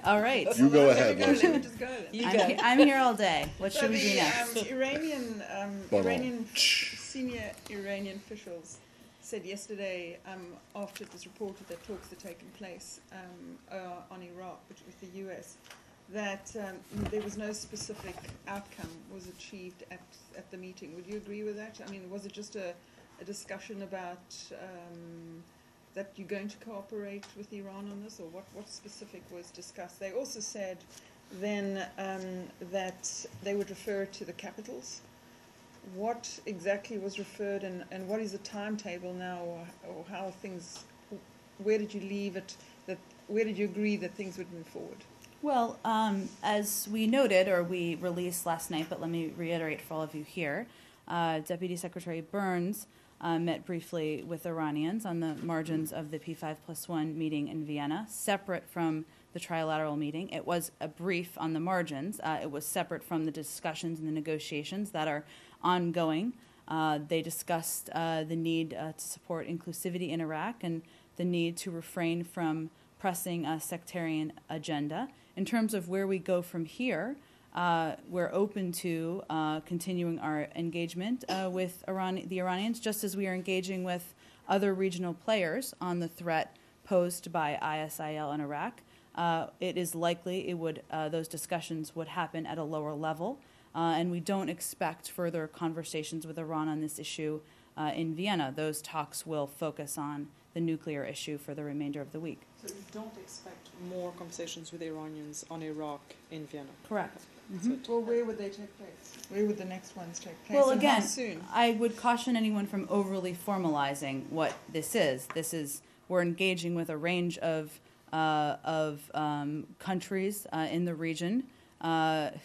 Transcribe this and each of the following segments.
All right. You go ahead, Let me Leslie. just go then. I'm here all day. What So should we do the next? senior Iranian officials said yesterday, after it was reported that talks had taken place on Iraq with the US, that there was no specific outcome was achieved at the meeting. Would you agree with that? I mean, was it just a discussion about that you're going to cooperate with Iran on this, or what specific was discussed? They also said then that they would refer to the capitals. What exactly was referred, and what is the timetable now, or how are things, where did you leave it, where did you agree that things would move forward? Well, as we noted, or we released last night, but let me reiterate for all of you here, Deputy Secretary Burns met briefly with Iranians on the margins of the P5+1 meeting in Vienna, separate from the trilateral meeting. It was a brief on the margins. It was separate from the discussions and the negotiations that are ongoing. They discussed the need to support inclusivity in Iraq and the need to refrain from pressing a sectarian agenda. In terms of where we go from here, we're open to continuing our engagement with the Iranians, just as we are engaging with other regional players on the threat posed by ISIL in Iraq. It is likely those discussions would happen at a lower level, and we don't expect further conversations with Iran on this issue in Vienna. Those talks will focus on the nuclear issue for the remainder of the week. So you don't expect more conversations with the Iranians on Iraq in Vienna? Correct. Well, where would they take place? Where would the next ones take place? Well, and again, how soon? I would caution anyone from overly formalizing what this is. We're engaging with a range of countries in the region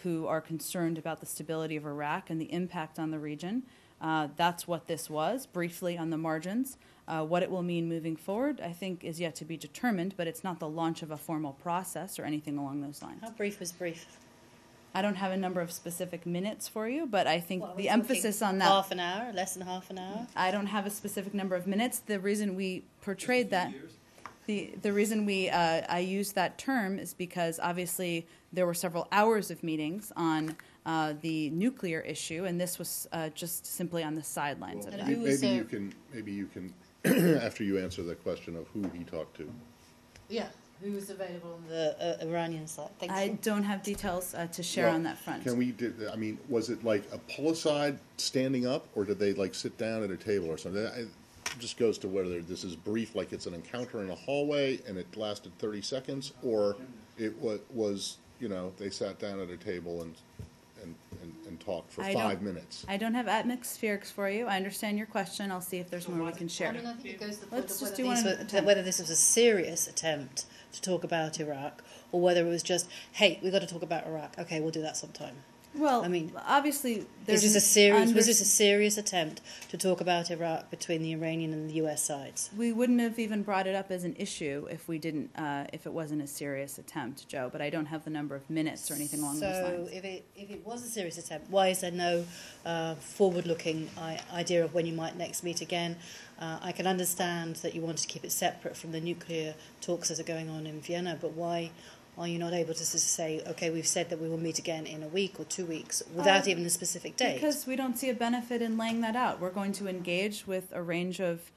who are concerned about the stability of Iraq and the impact on the region. That's what this was, briefly on the margins. What it will mean moving forward, I think, is yet to be determined, but it's not the launch of a formal process or anything along those lines. How brief was brief? I don't have a number of specific minutes for you, but I think the emphasis on that... Half an hour, less than half an hour? I don't have a specific number of minutes. The reason we portrayed that... The reason I used that term is because obviously there were several hours of meetings on the nuclear issue, and this was just simply on the sidelines of that. Maybe you can after you answer the question of who he talked to. Yeah, who was available on the Iranian side? I don't have details to share on that front. Was it like a pull-aside standing up, or did they like sit down at a table or something? It just goes to whether this is brief, like it's an encounter in a hallway and it lasted 30 seconds, or it was they sat down at a table and talked for 5 minutes. I don't have atmospherics for you. I understand your question. I'll see if there's more we can share. I think it goes to the point Let's of just do one whether this was a serious attempt to talk about Iraq, or whether it was just, hey, we've got to talk about Iraq. Okay, we'll do that sometime. Well, obviously, was this a serious attempt to talk about Iraq between the Iranian and the U.S. sides? We wouldn't have even brought it up as an issue if we didn't, if it wasn't a serious attempt, Joe. But I don't have the number of minutes or anything along those lines. So, if it was a serious attempt, why is there no forward-looking idea of when you might next meet again? I can understand that you wanted to keep it separate from the nuclear talks that are going on in Vienna, but why are you not able to say, okay, we've said that we will meet again in a week or 2 weeks without even a specific date? Because we don't see a benefit in laying that out. We're going to engage with a range of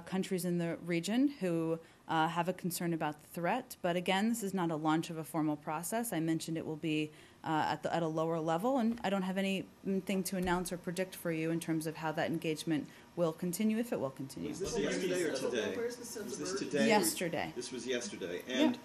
countries in the region who have a concern about the threat. But again, this is not a launch of a formal process. I mentioned it will be at a lower level, and I don't have anything to announce or predict for you in terms of how that engagement will continue, if it will continue. Was this yesterday or today? Where's the sense Was this of today? Yesterday. This was yesterday. And